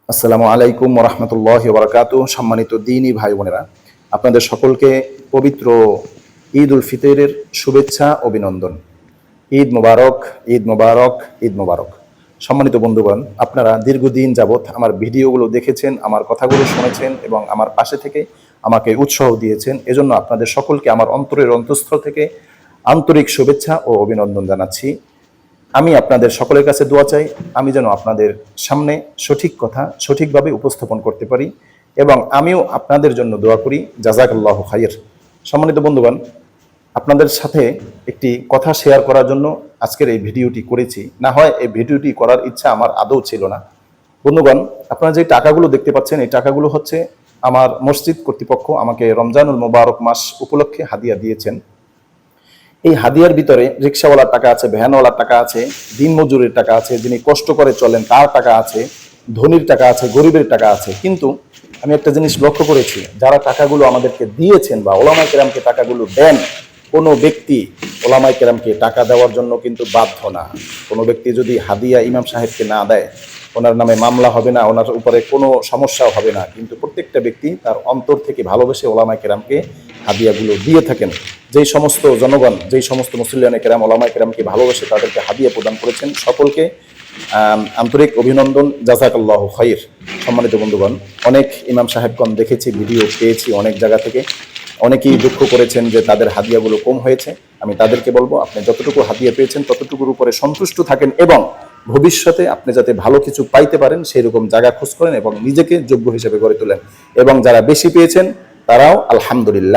আসসালামু আলাইকুম ওয়া রাহমাতুল্লাহি ওয়া বারাকাতুহু। সম্মানিত দ্বীনী ভাই বোনেরা, আপনাদের সকলকে পবিত্র ঈদ উল ফিতরের শুভেচ্ছা অভিনন্দন। ঈদ মোবারক, ঈদ মোবারক, ঈদ মোবারক। সম্মানিত বন্ধুগণ, আপনারা দীর্ঘদিন যাবৎ আমার ভিডিওগুলো দেখেছেন, আমার কথাগুলো শুনেছেন এবং আমার পাশে থেকে আমাকে উৎসাহ দিয়েছেন। এজন্য আপনাদের সকলকে আমার অন্তরের অন্তঃস্থল থেকে আন্তরিক শুভেচ্ছা ও অভিনন্দন জানাচ্ছি। আমি আপনাদের সকলের কাছে দোয়া চাই, আমি যেন আপনাদের সামনে সঠিক কথা সঠিকভাবে উপস্থাপন করতে পারি এবং আমিও আপনাদের জন্য দোয়া করি। জাযাকাল্লাহু খাইর। সম্মানিত বন্ধুগণ, আপনাদের সাথে একটি কথা শেয়ার করার জন্য আজকের এই ভিডিওটি করেছি। না হয় এই ভিডিওটি করার ইচ্ছা আমার আদৌ ছিল না। বন্ধুগণ, আপনারা যে টাকাগুলো দেখতে পাচ্ছেন, এই টাকাগুলো হচ্ছে আমার মসজিদ কর্তৃপক্ষ আমাকে রমজানুল মোবারক মাস উপলক্ষে হাদিয়া দিয়েছেন। এই হাদিয়ার ভিতরে রিক্সাওয়ালার টাকা আছে, ভ্যানওয়ালার টাকা আছে, দিনমজুরের টাকা আছে, যিনি কষ্ট করে চলেন তার টাকা আছে, ধনীর টাকা আছে, গরিবের টাকা আছে। কিন্তু আমি একটা জিনিস লক্ষ্য করেছি, যারা টাকাগুলো আমাদেরকে দিয়েছেন বা ওলামায়ে কেরামকে টাকাগুলো দেন, কোনো ব্যক্তি ওলামায়ে কেরামকে টাকা দেওয়ার জন্য কিন্তু বাধ্য না। কোনো ব্যক্তি যদি হাদিয়া ইমাম সাহেবকে না দেয়, ওনার নামে মামলা হবে না, ওনার উপরে কোনো সমস্যাও হবে না। কিন্তু প্রত্যেকটা ব্যক্তি তার অন্তর থেকে ভালোবেসে ওলামায়ে কেরামকে হাদিয়াগুলো দিয়ে থাকেন। যেই সমস্ত জনগণ, যেই সমস্ত মুসল্লিয়ানে কেরাম ওলামায়ে কেরামকে ভালোবেসে তাদেরকে হাদিয়া প্রদান করেছেন, সকলকে আন্তরিক অভিনন্দন। জাযাকাল্লাহু খাইর। সম্মানিত বন্ধুগণ, অনেক ইমাম সাহেবগণ দেখেছি, ভিডিও পেয়েছি অনেক জায়গা থেকে, অনেকেই দুঃখ করেছেন যে তাদের হাদিয়াগুলো কম হয়েছে। আমি তাদেরকে বলবো, আপনি যতটুকু হাদিয়া পেয়েছেন ততটুকুর উপরে সন্তুষ্ট থাকেন এবং ভবিষ্যতে আপনি যাতে ভালো কিছু পাইতে পারেন সেই রকম জায়গা খোঁজ করেন এবং নিজেকে যোগ্য হিসেবে গড়ে তোলেন। এবং যারা বেশি পেয়েছেন তারাও আলহামদুলিল্লাহ।